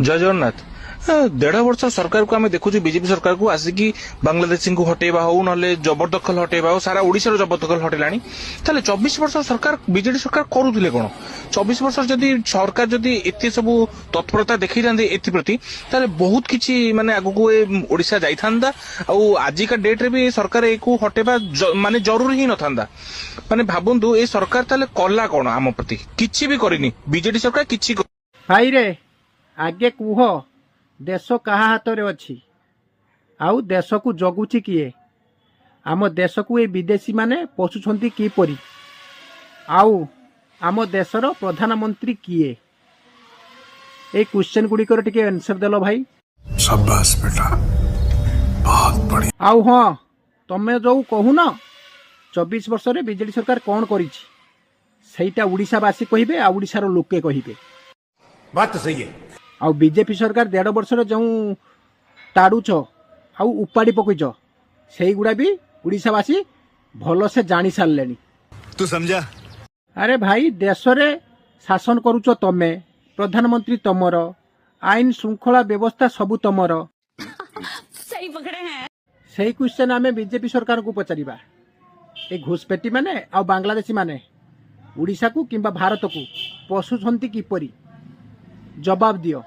जय जगन्नाथ। 1.5 वर्ष सरकार को आम देखु बीजेपी सरकार को आसिकी बांग्लादेशी को हटेवा हो ना जबरदखल हटेवा हो सारा ओडिशार जबरदखल हटेलानी 24 वर्ष सरकार बीजेडी सरकार करुले कौन 24 वर्ष जदि सरकार जदि एत सब तत्परता देखी था एप्रति बहुत किसी माने आगु ओडिशा जाइथांदा आजिका डेट रे भी सरकार एक हटेवा माने जरूरी ही न था माने भाबंतु ए सरकार ताले कला कौन आम प्रति किछि भी करिनी बीजेडी सरकार किछि भाई रे आगे कुह देश कहा हाथ रे अच्छी आउ देश को जगुची किए आम देश को ये विदेशी माने पशुछंती किपरि आउ आम देशर प्रधानमंत्री किए ए क्वेश्चन गुड़िकर टिके आंसर देलो भाई। शाबाश बेटा बहुत बढ़िया। आउ हाँ तमे जो कहून 24 वर्ष रे बीजेडी सरकार कौन करिछि सेटा ओडिशावासी कहिबे आ ओडिशार लोके कहिबे। बात तो सही है। आउ बीजेपी सरकार 1.5 वर्ष जो ताड़ुच आउ उपाड़ी पकईच से गुड़ा भी ओडिशावासी भल से जानी सारे। तू समझा? अरे भाई देश रे शासन करुच तमे प्रधानमंत्री तमर आईन श्रृंखला व्यवस्था सबू तमर सही पकड़े हैं। सही क्वेश्चन आमे बीजेपी सरकार को पचारिबा ए घुसपेटी माने आ बांग्लादेशी माने ओडिशा को किंबा भारत को पशुछंती किपरि जवाब दियो।